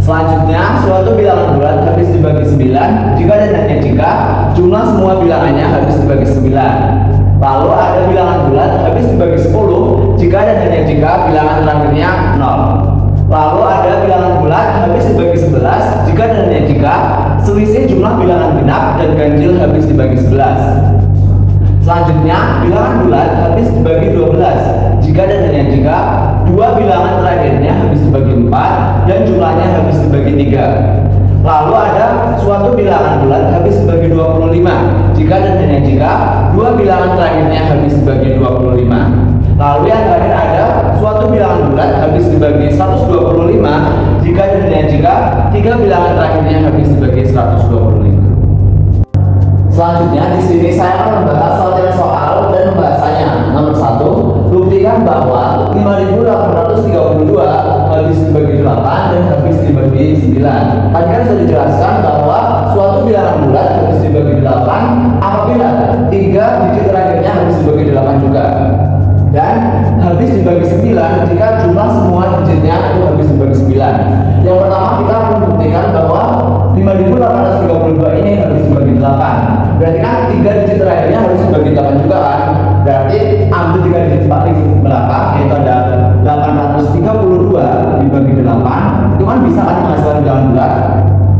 Selanjutnya, suatu bilangan bulat habis dibagi 9 jika dan hanya jika jumlah semua bilangannya habis dibagi 9. Lalu ada bilangan bulat habis dibagi 10 jika dan hanya jika bilangan terakhirnya 0. Lalu ada bilangan bulat habis dibagi 11 jika dan hanya jika selisih jumlah bilangan genap dan ganjil habis dibagi 11. Selanjutnya, bilangan bulat habis dibagi 12 jika dan hanya jika dua bilangan terakhirnya habis dibagi 4 dan jumlahnya habis dibagi 3. Lalu ada suatu bilangan bulat habis dibagi 25 jika dan hanya jika dua bilangan terakhirnya habis dibagi 25. Lalu yang terakhir ada suatu bilangan bulat habis dibagi 125 jika dan hanya jika tiga bilangan terakhirnya habis dibagi 125. Selanjutnya di sini saya akan membahas soal dan pembahasannya. Nomor 1, buktikan bahwa 5.832 habis dibagi 8 dan habis dibagi 9. Tadi kan sudah dijelaskan bahwa suatu bilangan bulat habis dibagi 8 apabila 3 digit terakhirnya habis dibagi 8 juga. Dan habis dibagi 9 jika jumlah semua digitnya itu habis dibagi 9. Yang pertama kita akan membuktikan bahwa 5.832 ini habis dibagi 8. Berarti kan 3 digit terakhirnya harus dibagi 8 juga kan. Berarti ambil 3 digit belakang yaitu ada 832 dibagi 8. Itu kan bisa kan menghasilkan bilangan bulat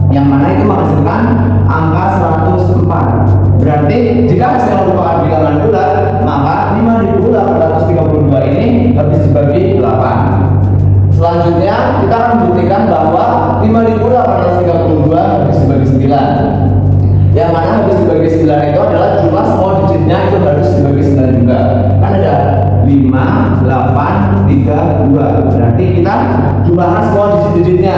yang mana itu menghasilkan angka 104. Berarti jika hasilnya merupakan bilangan bulat, maka 5.832 ini habis dibagi 8. Selanjutnya kita akan membuktikan bahwa 5.832 habis dibagi 9. Yang mana habis dibagi 9 itu adalah jumlah semua digitnya itu harus dibagi 9 juga. Kan ada 5, 8, 3, 2. Berarti kita jumlahkan semua digit-digitnya.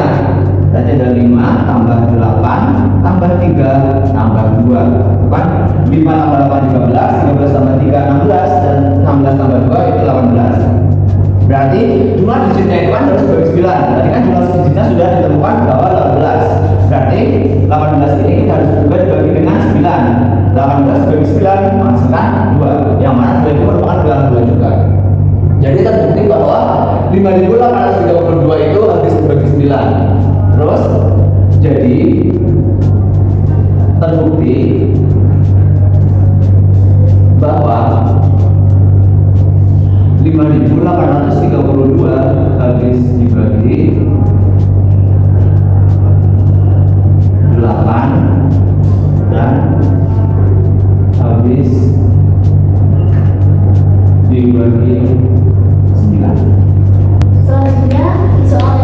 Berarti ada 5 tambah 8 tambah 3 tambah 2. Bukan 5 tambah 8 13, 13 tambah 3 16 dan 16 tambah 2 itu 18. Berarti jumlah digitnya itu kan harus dibagi 9. Tadi kan jumlah digitnya sudah ditemukan bahwa 18. Berarti 18 ini kita harus juga dibagi dengan 9. 18 dibagi 9 menghasilkan 2. Yang mana 2 itu merupakan bilangan bulat juga. Jadi terbukti bahwa 5.832 itu habis dibagi 9. Terus jadi terbukti bahwa 5.832 habis dibagi 8 dan habis dibagi 9. Selanjutnya, soal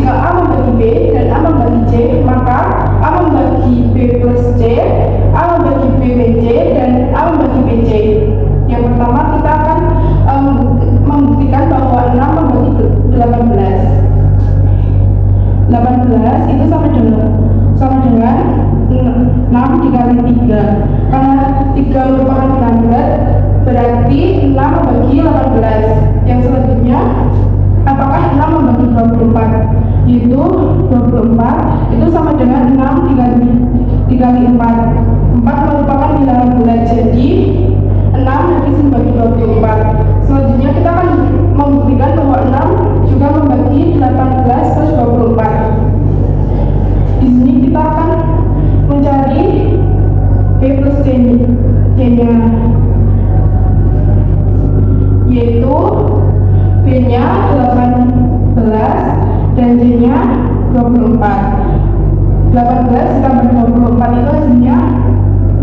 jika A membagi B dan A membagi C, maka A membagi B plus C, A membagi B BC, dan A membagi BC. Yang pertama kita akan membuktikan bahwa 6 membagi 18. 18 itu sama dengan 6 dikali 3. Karena 3 merupakan bilangan bulat, berarti 6 membagi 18. Yang selanjutnya, apakah 6 membagi 24? Yaitu 24 itu sama dengan 6 dikali 4. 4 merupakan bilangan bulat, jadi 6 habis membagi 24. Selanjutnya kita akan membuktikan bahwa 6 juga membagi 18 plus 24. Di sini kita akan mencari B plus C-nya, yaitu B-nya 18 dan C-nya 24. 18 ditambah 24 itu hasilnya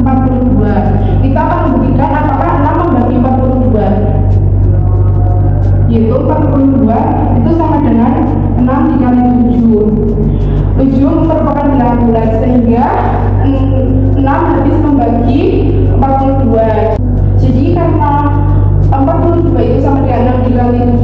42. Kita akan membuktikan apakah 6 membagi 42, yaitu 42 itu sama dengan 6 dikali 7. 7 merupakan bilangan bulat, sehingga 6 habis membagi 42. Jadi karena 42 itu sama dengan 6 dikali